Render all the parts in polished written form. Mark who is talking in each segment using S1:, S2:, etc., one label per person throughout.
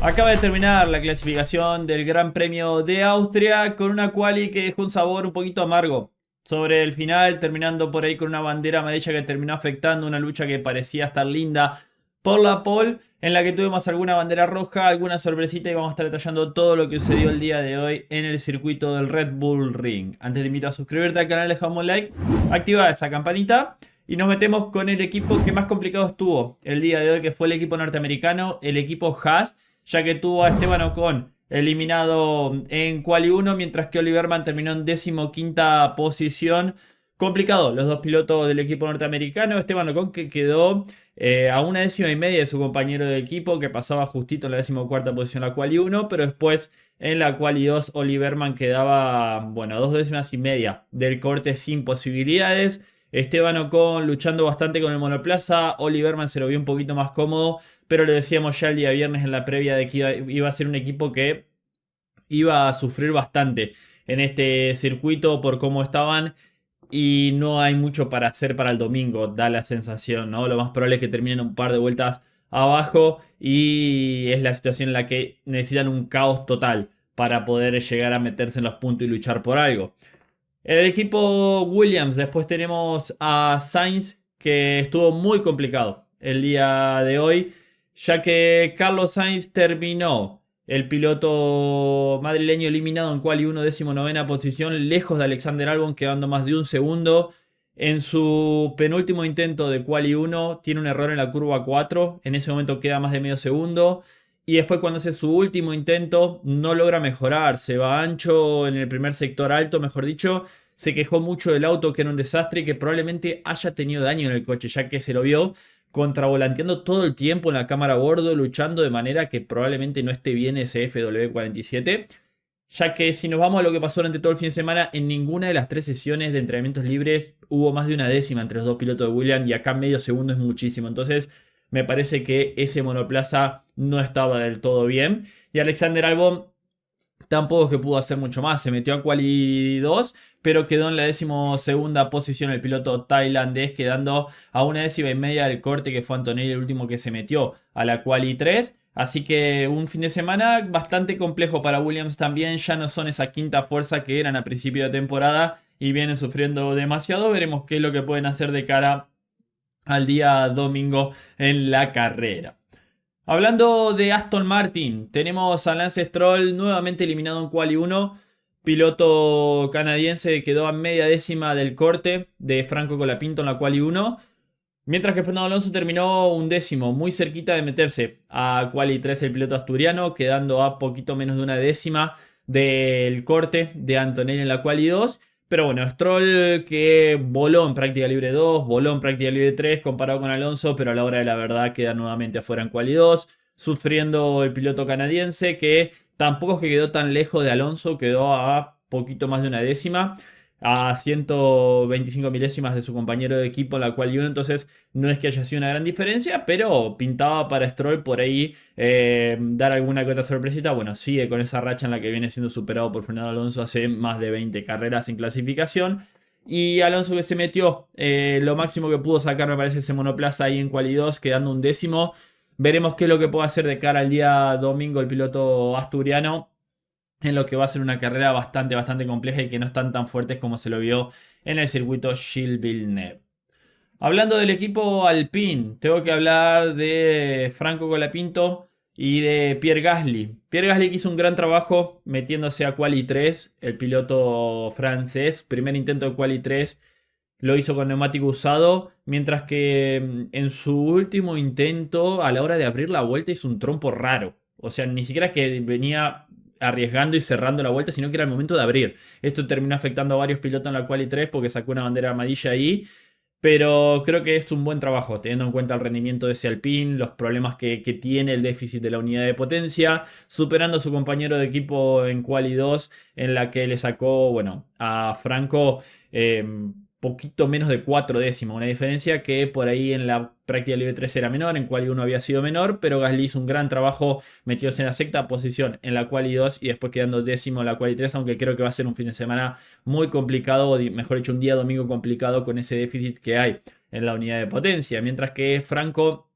S1: Acaba de terminar la clasificación del Gran Premio de Austria con una quali que dejó un sabor un poquito amargo sobre el final, terminando por ahí con una bandera amarilla que terminó afectando una lucha que parecía estar linda por la pole, en la que tuvimos alguna bandera roja, alguna sorpresita y vamos a estar detallando todo lo que sucedió el día de hoy en el circuito del Red Bull Ring. Antes te invito a suscribirte al canal, dejamos un like, activa esa campanita. Y nos metemos con el equipo que más complicado estuvo el día de hoy, que fue el equipo norteamericano, el equipo Haas, ya que tuvo a Esteban Ocon eliminado en Quali 1, mientras que Oliverman terminó en 15ª posición. Complicado, los dos pilotos del equipo norteamericano. Esteban Ocon que quedó a 1,5 de su compañero de equipo, que pasaba justito en la 14ª posición en la Quali 1, pero después en la Quali 2 Oliverman quedaba, bueno, 2,5 del corte sin posibilidades. Esteban Ocon luchando bastante con el monoplaza. Oliverman se lo vio un poquito más cómodo, pero lo decíamos ya el día viernes en la previa de que iba a ser un equipo que iba a sufrir bastante en este circuito por cómo estaban. Y no hay mucho para hacer para el domingo, da la sensación, ¿no? Lo más probable es que terminen un par de vueltas abajo y es la situación en la que necesitan un caos total para poder llegar a meterse en los puntos y luchar por algo. En el equipo Williams después tenemos a Sainz, que estuvo muy complicado el día de hoy, ya que Carlos Sainz terminó, el piloto madrileño, eliminado en quali 1, 19ª posición, lejos de Alexander Albon, quedando más de un segundo. En su penúltimo intento de quali 1 tiene un error en la curva 4, en ese momento queda más de medio segundo. Y después, cuando hace su último intento, no logra mejorar. Se va ancho en el primer sector alto, mejor dicho. Se quejó mucho del auto, que era un desastre y que probablemente haya tenido daño en el coche, ya que se lo vio contravolanteando todo el tiempo en la cámara a bordo, luchando de manera que probablemente no esté bien ese FW47. Ya que si nos vamos a lo que pasó durante todo el fin de semana, en ninguna de las 3 sesiones de entrenamientos libres hubo más de una décima entre los dos pilotos de Williams, y acá medio segundo es muchísimo. Entonces me parece que ese monoplaza no estaba del todo bien. Y Alexander Albon tampoco es que pudo hacer mucho más. Se metió a quali 2, pero quedó en la 12ª posición el piloto tailandés, quedando a 1,5 del corte, que fue Antonelli el último que se metió a la quali 3. Así que un fin de semana bastante complejo para Williams también. Ya no son esa quinta fuerza que eran a principio de temporada y vienen sufriendo demasiado. Veremos qué es lo que pueden hacer de cara al día domingo en la carrera. Hablando de Aston Martin, tenemos a Lance Stroll nuevamente eliminado en quali 1. Piloto canadiense quedó a media décima del corte de Franco Colapinto en la quali 1. Mientras que Fernando Alonso terminó 1º, muy cerquita de meterse a quali 3 el piloto asturiano, quedando a poquito menos de una décima del corte de Antonelli en la quali 2. Pero bueno, Stroll, que voló en práctica libre 2, voló en práctica libre 3 comparado con Alonso, pero a la hora de la verdad queda nuevamente afuera en quali 2, sufriendo el piloto canadiense, que tampoco es que quedó tan lejos de Alonso, quedó a poquito más de una décima, a 125 milésimas de su compañero de equipo en la quali 1. Entonces no es que haya sido una gran diferencia, pero pintaba para Stroll por ahí dar alguna que otra sorpresita. Bueno, sigue con esa racha en la que viene siendo superado por Fernando Alonso hace más de 20 carreras en clasificación. Y Alonso, que se metió lo máximo que pudo sacar, me parece, ese monoplaza ahí en quali 2, quedando 1º. Veremos qué es lo que puede hacer de cara al día domingo el piloto asturiano, en lo que va a ser una carrera bastante compleja y que no están tan fuertes como se lo vio en el circuito Gilles Villeneuve. Hablando del equipo Alpine, tengo que hablar de Franco Colapinto y de Pierre Gasly. Pierre Gasly, que hizo un gran trabajo metiéndose a quali 3, el piloto francés. Primer intento de quali 3 lo hizo con neumático usado, mientras que en su último intento, a la hora de abrir la vuelta, hizo un trompo raro. O sea, ni siquiera que venía arriesgando y cerrando la vuelta, sino que era el momento de abrir. Esto terminó afectando a varios pilotos en la quali 3 porque sacó una bandera amarilla ahí. Pero creo que es un buen trabajo, teniendo en cuenta el rendimiento de ese Alpine, los problemas que tiene, el déficit de la unidad de potencia, superando a su compañero de equipo en quali 2, en la que le sacó, bueno, a Franco poquito menos de 4 décimas, una diferencia que por ahí en la práctica libre 3 era menor, en quali 1 había sido menor, pero Gasly hizo un gran trabajo, metióse en la 6ª posición en la quali 2 y después quedando 10º en la quali 3, aunque creo que va a ser un fin de semana muy complicado, o mejor dicho, un día domingo complicado con ese déficit que hay en la unidad de potencia, mientras que Franco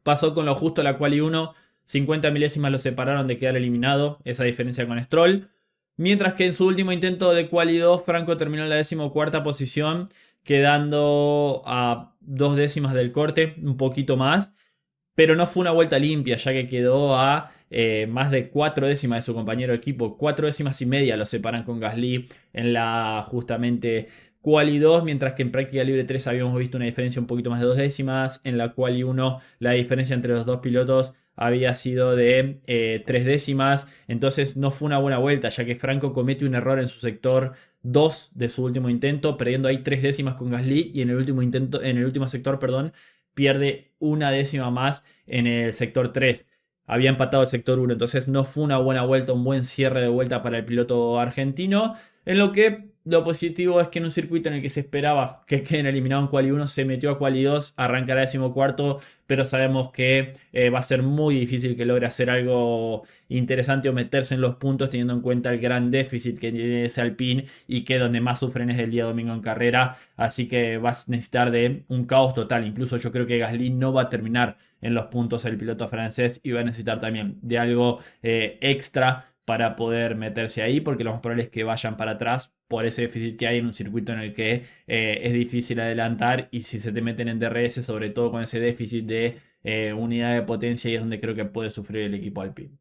S1: pasó con lo justo a la quali 1, 50 milésimas lo separaron de quedar eliminado, esa diferencia con Stroll. Mientras que en su último intento de Quali 2, Franco terminó en la 14ª posición, quedando a 2 décimas del corte, un poquito más. Pero no fue una vuelta limpia, ya que quedó a más de 4 décimas de su compañero de equipo. 4 décimas y media lo separan con Gasly en la justamente Quali 2, mientras que en práctica libre 3 habíamos visto una diferencia un poquito más de 2 décimas. En la Quali 1 la diferencia entre los dos pilotos había sido de 3 décimas. Entonces no fue una buena vuelta, ya que Franco comete un error en su sector 2 de su último intento, perdiendo ahí 3 décimas con Gasly, y en el último intento, en el último sector, perdón, pierde una décima más en el sector 3. Había empatado el sector 1, entonces no fue una buena vuelta, un buen cierre de vuelta para el piloto argentino. En lo que lo positivo es que en un circuito en el que se esperaba que queden eliminados en Quali 1, se metió a Quali 2, arrancará 14º, pero sabemos que va a ser muy difícil que logre hacer algo interesante o meterse en los puntos, teniendo en cuenta el gran déficit que tiene ese Alpine y que donde más sufren es el día domingo en carrera. Así que vas a necesitar de un caos total. Incluso yo creo que Gasly no va a terminar en los puntos el piloto francés, y va a necesitar también de algo extra para poder meterse ahí, porque lo más probable es que vayan para atrás por ese déficit que hay en un circuito en el que es difícil adelantar, y si se te meten en DRS, sobre todo con ese déficit de unidad de potencia, y es donde creo que puede sufrir el equipo Alpine.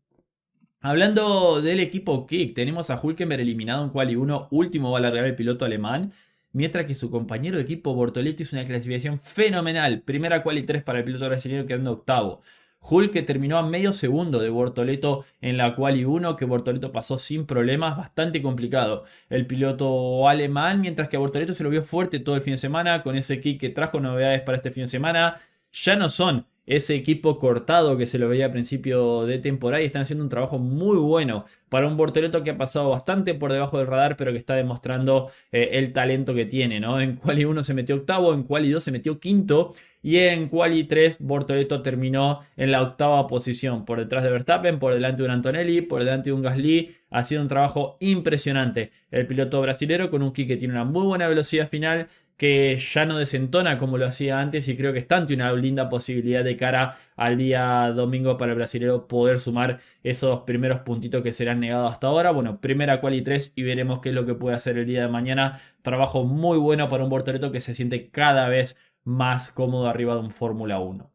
S1: Hablando del equipo Kick, tenemos a Hülkenberg eliminado en Quali 1, último va a largar el piloto alemán, mientras que su compañero de equipo Bortoleto hizo una clasificación fenomenal, primera Quali 3 para el piloto brasileño, quedando octavo. Hulk, que terminó a medio segundo de Bortoleto en la Quali 1, que Bortoleto pasó sin problemas, bastante complicado el piloto alemán, mientras que a Bortoleto se lo vio fuerte todo el fin de semana, con ese Kick que trajo novedades para este fin de semana. Ya no son ese equipo cortado que se lo veía a principio de temporada, y están haciendo un trabajo muy bueno para un Bortoleto que ha pasado bastante por debajo del radar, pero que está demostrando el talento que tiene, ¿no? En Quali 1 se metió octavo, en Quali 2 se metió quinto, y en Quali 3 Bortoleto terminó en la octava posición, por detrás de Verstappen, por delante de un Antonelli, por delante de un Gasly. Ha sido un trabajo impresionante el piloto brasilero, con un Kick que tiene una muy buena velocidad final, que ya no desentona como lo hacía antes, y creo que está ante una linda posibilidad de cara al día domingo para el brasilero poder sumar esos primeros puntitos que serán negados hasta ahora. Bueno, primera Quali 3 y veremos qué es lo que puede hacer el día de mañana. Trabajo muy bueno para un Bortoleto que se siente cada vez más cómodo arriba de un Fórmula 1.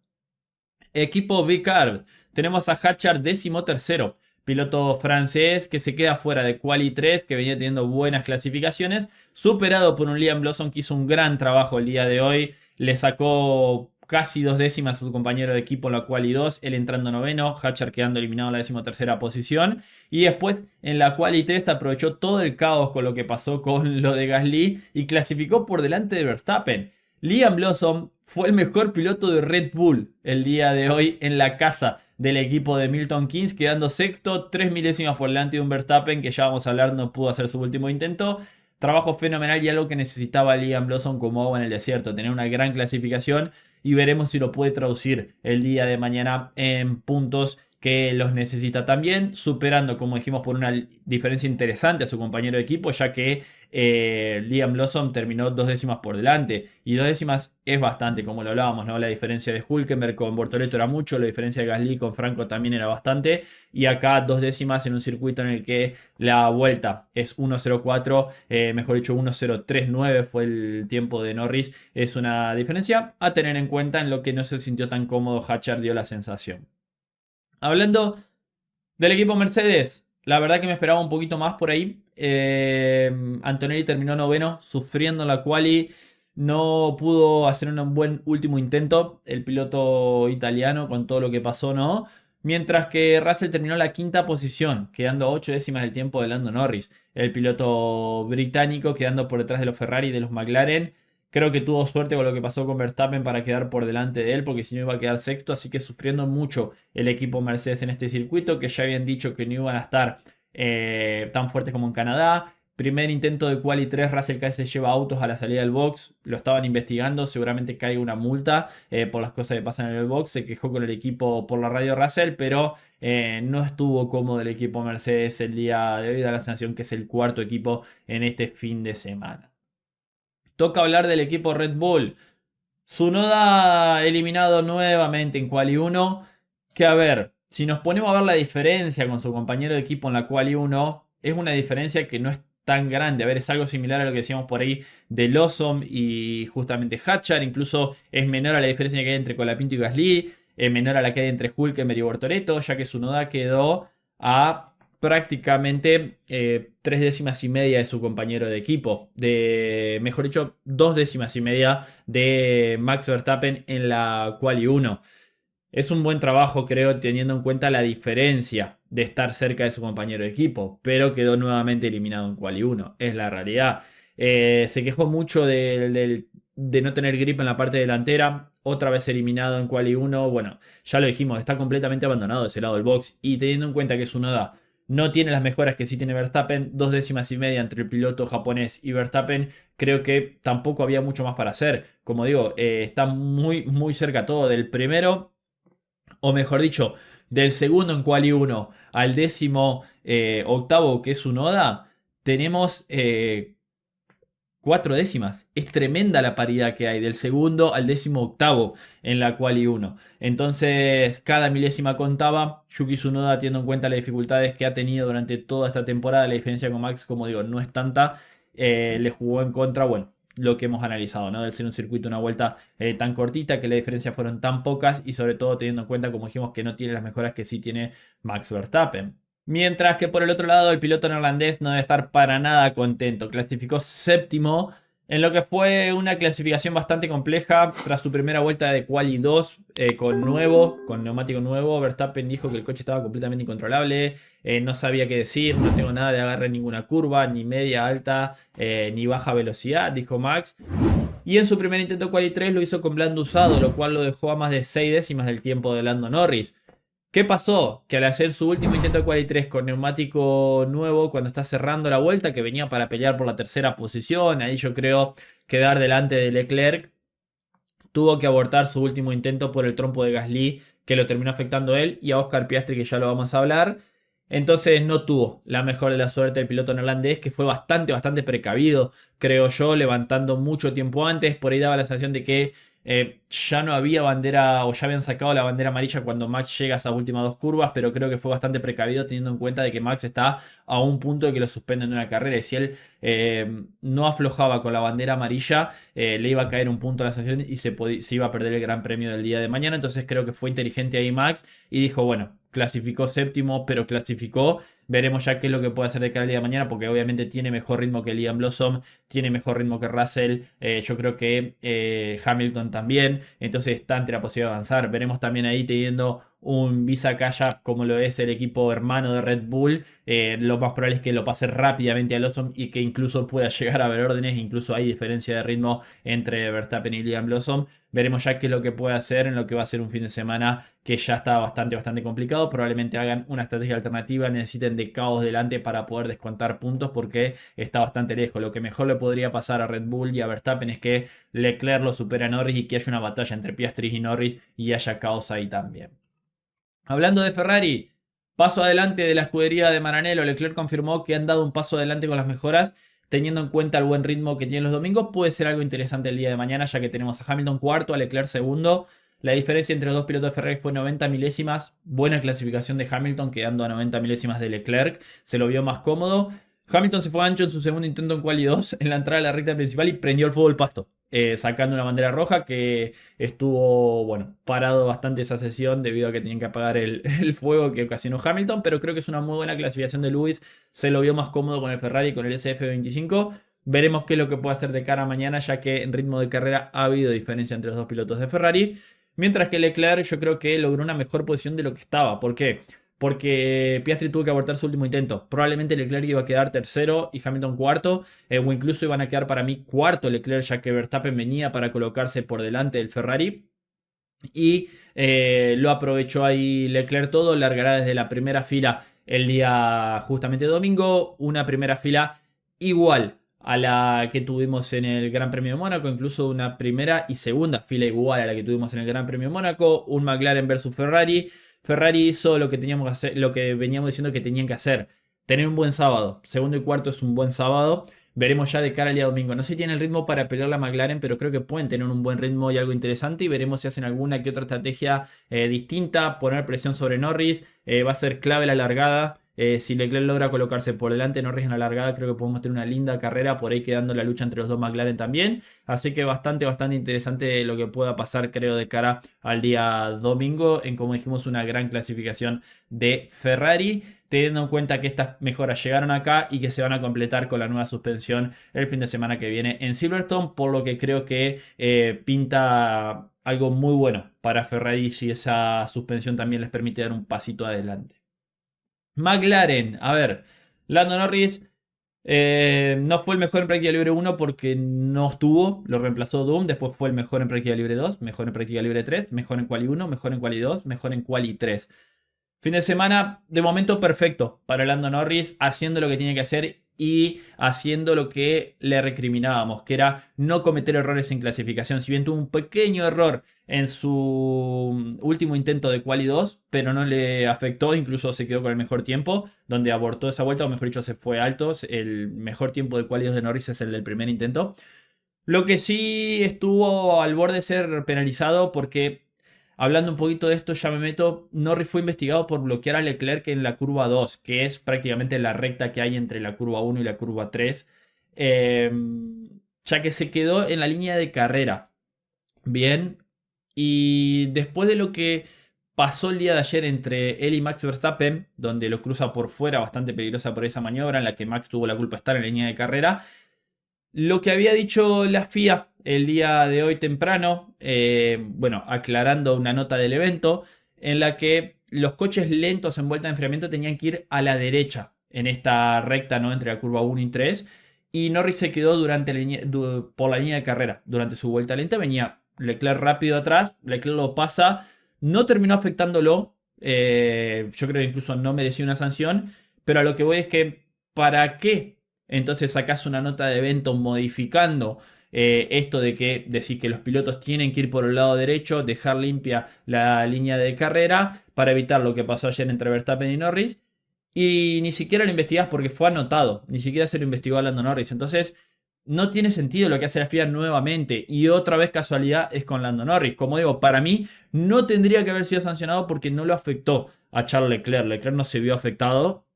S1: Equipo Vicar, tenemos a Hatchard 13º, piloto francés que se queda fuera de Quali 3, que venía teniendo buenas clasificaciones, superado por un Liam Lawson que hizo un gran trabajo el día de hoy, le sacó casi 2 décimas a su compañero de equipo en la Quali 2, él entrando noveno, Hatchard quedando eliminado en la 13ª posición, y después en la Quali 3 aprovechó todo el caos con lo que pasó con lo de Gasly y clasificó por delante de Verstappen. Liam Lawson fue el mejor piloto de Red Bull el día de hoy en la casa del equipo de Milton Keynes, quedando sexto, 3 milésimas por delante de un Verstappen que ya vamos a hablar, no pudo hacer su último intento. Trabajo fenomenal y algo que necesitaba Liam Lawson como agua en el desierto, tener una gran clasificación, y veremos si lo puede traducir el día de mañana en puntos que los necesita también, superando, como dijimos, por una diferencia interesante a su compañero de equipo, ya que Liam Lawson terminó 2 décimas por delante, y 2 décimas es bastante, como lo hablábamos, ¿no? La diferencia de Hülkenberg con Bortoleto era mucho, la diferencia de Gasly con Franco también era bastante, y acá 2 décimas en un circuito en el que la vuelta es 1.04, mejor dicho 1.039 fue el tiempo de Norris, es una diferencia a tener en cuenta, en lo que no se sintió tan cómodo Hatchard, dio la sensación. Hablando del equipo Mercedes, la verdad que me esperaba un poquito más por ahí. Antonelli terminó noveno, sufriendo la quali. No pudo hacer un buen último intento el piloto italiano con todo lo que pasó, ¿no? Mientras que Russell terminó en la quinta posición, quedando a 8 décimas del tiempo de Lando Norris. El piloto británico quedando por detrás de los Ferrari y de los McLaren. Creo que tuvo suerte con lo que pasó con Verstappen para quedar por delante de él, porque si no iba a quedar sexto, así que sufriendo mucho el equipo Mercedes en este circuito, que ya habían dicho que no iban a estar tan fuertes como en Canadá. Primer intento de Quali 3, Russell casi se lleva autos a la salida del box, lo estaban investigando, seguramente caiga una multa por las cosas que pasan en el box, se quejó con el equipo por la radio Russell, pero no estuvo cómodo el equipo Mercedes el día de hoy, da la sensación que es el cuarto equipo en este fin de semana. Toca hablar del equipo Red Bull. Tsunoda eliminado nuevamente en Quali 1. Que a ver, si nos ponemos a ver la diferencia con su compañero de equipo en la Quali 1, es una diferencia que no es tan grande. A ver, es algo similar a lo que decíamos por ahí de Lawson y justamente Hatchar. Incluso es menor a la diferencia que hay entre Colapinto y Gasly. Es menor a la que hay entre Hülkenberg y Bortoleto, ya que Tsunoda quedó a prácticamente 3,5 décimas de su compañero de equipo. Mejor dicho, 2,5 décimas de Max Verstappen en la Quali 1. Es un buen trabajo, creo, teniendo en cuenta la diferencia de estar cerca de su compañero de equipo, pero quedó nuevamente eliminado en Quali 1. Es la realidad. Se quejó mucho de no tener grip en la parte delantera. Otra vez eliminado en Quali 1. Bueno, ya lo dijimos, está completamente abandonado de ese lado del box. Y teniendo en cuenta que Tsunoda no tiene las mejoras que sí tiene Verstappen, 2,5 décimas entre el piloto japonés y Verstappen, creo que tampoco había mucho más para hacer. Como digo, está muy, muy cerca todo del primero, o mejor dicho, del segundo en Quali 1 al 18º, que es Tsunoda, tenemos 4 décimas. Es tremenda la paridad que hay del segundo al 18º en la Quali 1. Entonces, cada milésima contaba. Yuki Tsunoda, teniendo en cuenta las dificultades que ha tenido durante toda esta temporada, la diferencia con Max, como digo, no es tanta. Le jugó en contra, bueno, lo que hemos analizado, ¿no? Del ser un circuito, una vuelta tan cortita, que las diferencias fueron tan pocas y sobre todo teniendo en cuenta, como dijimos, que no tiene las mejoras que sí tiene Max Verstappen. Mientras que por el otro lado el piloto neerlandés no debe estar para nada contento. Clasificó séptimo en lo que fue una clasificación bastante compleja tras su primera vuelta de Quali 2 con neumático nuevo. Verstappen dijo que el coche estaba completamente incontrolable, no sabía qué decir, no tengo nada de agarre en ninguna curva, ni media, alta, ni baja velocidad, dijo Max. Y en su primer intento Quali 3 lo hizo con blando usado, lo cual lo dejó a más de 6 décimas del tiempo de Lando Norris. ¿Qué pasó? Que al hacer su último intento de Quali 3 con neumático nuevo, cuando está cerrando la vuelta, que venía para pelear por la tercera posición, ahí yo creo quedar delante de Leclerc, tuvo que abortar su último intento por el trompo de Gasly, que lo terminó afectando a él y a Oscar Piastri, que ya lo vamos a hablar. Entonces no tuvo la mejor de la suerte del piloto neerlandés, que fue bastante precavido, creo yo, levantando mucho tiempo antes. Por ahí daba la sensación de que ya no había bandera, o ya habían sacado la bandera amarilla cuando Max llega a esas últimas dos curvas, pero creo que fue bastante precavido teniendo en cuenta de que Max está a un punto de que lo suspenden de una carrera, y si él no aflojaba con la bandera amarilla, le iba a caer un punto a la sanción y se iba a perder el Gran Premio del día de mañana. Entonces creo que fue inteligente ahí Max y dijo, bueno, clasificó séptimo, pero clasificó. Veremos ya qué es lo que puede hacer de cara al día de mañana, porque obviamente tiene mejor ritmo que Liam Lawson, tiene mejor ritmo que Russell, yo creo que Hamilton también, entonces está ante la posibilidad de avanzar. Veremos también ahí teniendo un Visa Kaya como lo es el equipo hermano de Red Bull, lo más probable es que lo pase rápidamente a Lawson y que incluso pueda llegar a ver órdenes, incluso hay diferencia de ritmo entre Verstappen y Liam Lawson. Veremos ya qué es lo que puede hacer en lo que va a ser un fin de semana que ya está bastante complicado. Probablemente hagan una estrategia alternativa, necesiten de caos delante para poder descontar puntos porque está bastante lejos. Lo que mejor le podría pasar a Red Bull y a Verstappen es que Leclerc lo supera a Norris y que haya una batalla entre Piastri y Norris y haya caos ahí también. Hablando de Ferrari, paso adelante de la escudería de Maranello. Leclerc confirmó que han dado un paso adelante con las mejoras. Teniendo en cuenta el buen ritmo que tienen los domingos, puede ser algo interesante el día de mañana, ya que tenemos a Hamilton cuarto, a Leclerc segundo. La diferencia entre los dos pilotos de Ferrari fue 90 milésimas. Buena clasificación de Hamilton, quedando a 90 milésimas de Leclerc. Se lo vio más cómodo. Hamilton se fue ancho en su segundo intento en Quali 2 en la entrada de la recta principal y prendió el fuego el pasto, sacando una bandera roja que estuvo, bueno, parado bastante esa sesión debido a que tenían que apagar el fuego que ocasionó Hamilton, pero creo que es una muy buena clasificación de Lewis. Se lo vio más cómodo con el Ferrari, con el SF25. Veremos qué es lo que puede hacer de cara a mañana, ya que en ritmo de carrera ha habido diferencia entre los dos pilotos de Ferrari. Mientras que Leclerc yo creo que logró una mejor posición de lo que estaba. ¿Por qué? Porque Piastri tuvo que abortar su último intento. Probablemente Leclerc iba a quedar tercero y Hamilton cuarto, o incluso iban a quedar para mí cuarto Leclerc, ya que Verstappen venía para colocarse por delante del Ferrari. Y lo aprovechó ahí Leclerc todo, largará desde la primera fila el día justamente domingo, una primera fila igual a la que tuvimos en el Gran Premio de Mónaco, incluso una primera y segunda fila igual a la que tuvimos en el Gran Premio de Mónaco, un McLaren versus Ferrari. Ferrari hizo lo que teníamos que hacer, lo que veníamos diciendo que tenían que hacer, tener un buen sábado. Segundo y cuarto es un buen sábado. veremos ya de cara al día domingo. No sé si tiene el ritmo para pelear la McLaren, pero creo que pueden tener un buen ritmo y algo interesante. Y veremos si hacen alguna que otra estrategia distinta. Poner presión sobre Norris. Va a ser clave la largada. Si Leclerc logra colocarse por delante de Norris en la largada, creo que podemos tener una linda carrera. Por ahí quedando la lucha entre los dos McLaren también. Así que bastante interesante lo que pueda pasar, creo, de cara al día domingo. En, como dijimos, una gran clasificación de Ferrari, teniendo en cuenta que estas mejoras llegaron acá y que se van a completar con la nueva suspensión el fin de semana que viene en Silverstone, por lo que creo que pinta algo muy bueno para Ferrari si esa suspensión también les permite dar un pasito adelante. McLaren, a ver, Lando Norris no fue el mejor en práctica libre 1 porque no estuvo, lo reemplazó Doom, después fue el mejor en práctica libre 2, mejor en práctica libre 3, mejor en quali 1, mejor en quali 2, mejor en quali 3. Fin de semana, de momento perfecto para Lando Norris, haciendo lo que tiene que hacer y haciendo lo que le recriminábamos, que era no cometer errores en clasificación. Si bien tuvo un pequeño error en su último intento de quali 2, pero no le afectó, incluso se quedó con el mejor tiempo, donde abortó esa vuelta, o mejor dicho, se fue alto. El mejor tiempo de quali 2 de Norris es el del primer intento. Lo que sí estuvo al borde de ser penalizado porque, hablando un poquito de esto, ya me meto, Norris fue investigado por bloquear a Leclerc en la curva 2, que es prácticamente la recta que hay entre la curva 1 y la curva 3, ya que se quedó en la línea de carrera. Bien, y después de lo que pasó el día de ayer entre él y Max Verstappen, donde lo cruza por fuera, bastante peligrosa por esa maniobra en la que Max tuvo la culpa de estar en la línea de carrera, lo que había dicho la FIA el día de hoy temprano, bueno, aclarando una nota del evento, en la que los coches lentos en vuelta de enfriamiento tenían que ir a la derecha en esta recta, ¿no? Entre la curva 1 y 3. Y Norris se quedó por la línea de carrera. Durante su vuelta lenta venía Leclerc rápido atrás, Leclerc lo pasa, no terminó afectándolo. Yo creo que incluso no merecía una sanción, pero a lo que voy es que, ¿para qué entonces sacás una nota de evento modificando esto de que decís que los pilotos tienen que ir por el lado derecho, dejar limpia la línea de carrera para evitar lo que pasó ayer entre Verstappen y Norris? Y ni siquiera lo investigás porque fue anotado, ni siquiera se lo investigó a Lando Norris. Entonces no tiene sentido lo que hace la FIA nuevamente. Y otra vez casualidad es con Lando Norris. Como digo, para mí no tendría que haber sido sancionado porque no lo afectó a Charles Leclerc. Leclerc no se vio afectado,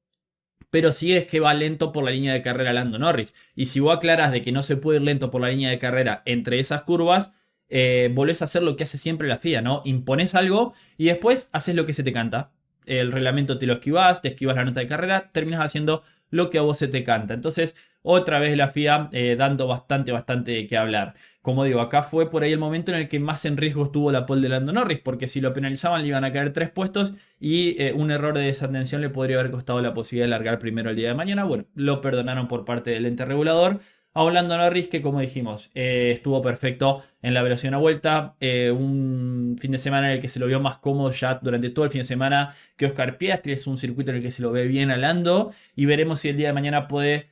S1: pero sí es que va lento por la línea de carrera Lando Norris. Y si vos aclarás de que no se puede ir lento por la línea de carrera entre esas curvas, volvés a hacer lo que hace siempre la FIA, ¿no? Imponés algo y después haces lo que se te canta. El reglamento te lo esquivas, te esquivas la nota de carrera, terminas haciendo lo que a vos se te canta. Entonces, otra vez la FIA dando bastante que hablar. Como digo, acá fue por ahí el momento en el que más en riesgo estuvo la pole de Lando Norris, porque si lo penalizaban le iban a caer 3 puestos y un error de desatención le podría haber costado la posibilidad de largar primero el día de mañana. Bueno, lo perdonaron por parte del ente regulador. A un Lando Norris que, como dijimos, estuvo perfecto en la velocidad de una vuelta. Un fin de semana en el que se lo vio más cómodo ya durante todo el fin de semana que Oscar Piastri. Es un circuito en el que se lo ve bien a Lando. Y veremos si el día de mañana puede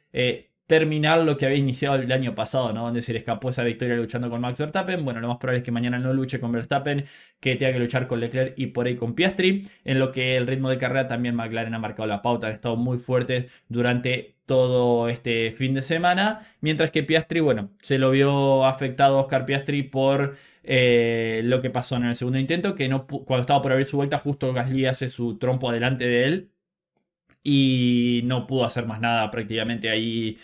S1: terminar lo que había iniciado el año pasado, ¿no? Donde se le escapó esa victoria luchando con Max Verstappen. Bueno, lo más probable es que mañana no luche con Verstappen, que tenga que luchar con Leclerc y por ahí con Piastri. En lo que el ritmo de carrera también McLaren ha marcado la pauta. Han estado muy fuertes durante todo este fin de semana. Mientras que Piastri, bueno, se lo vio afectado Oscar Piastri por lo que pasó en el segundo intento, que no, cuando estaba por abrir su vuelta, justo Gasly hace su trompo adelante de él y no pudo hacer más nada prácticamente ahí.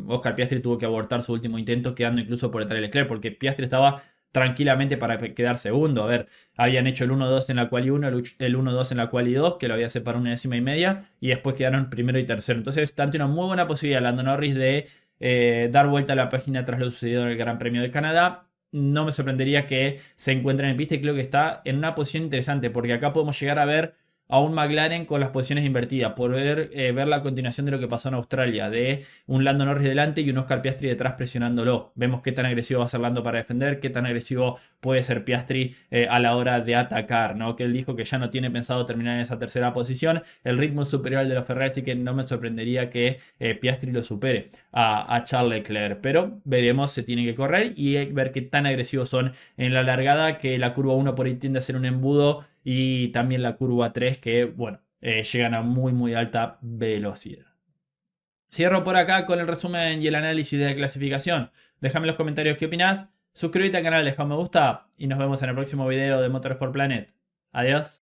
S1: Oscar Piastri tuvo que abortar su último intento, quedando incluso por detrás de Leclerc, porque Piastri estaba tranquilamente para quedar segundo. A ver, habían hecho el 1-2 en la quali 1, el 1-2 en la quali 2, que lo había separado una décima y media, y después quedaron primero y tercero. Entonces, tanto una muy buena posibilidad Lando Norris de dar vuelta a la página tras lo sucedido en el Gran Premio de Canadá. No me sorprendería que se encuentren en pista y creo que está en una posición interesante, porque acá podemos llegar a ver a un McLaren con las posiciones invertidas, por ver la continuación de lo que pasó en Australia, de un Lando Norris delante y un Oscar Piastri detrás presionándolo. Vemos qué tan agresivo va a ser Lando para defender, qué tan agresivo puede ser Piastri a la hora de atacar, ¿no? Que él dijo que ya no tiene pensado terminar en esa tercera posición, el ritmo es superior al de los Ferrari, así que no me sorprendería que Piastri lo supere a Charles Leclerc, pero veremos, se tiene que correr y ver qué tan agresivos son en la largada, que la curva 1 por ahí tiende a ser un embudo, y también la curva 3 que, bueno, llegan a muy alta velocidad. Cierro por acá con el resumen y el análisis de la clasificación. Déjame en los comentarios qué opinás. Suscríbete al canal, deja un me gusta y nos vemos en el próximo video de Motorsport Planet. Adiós.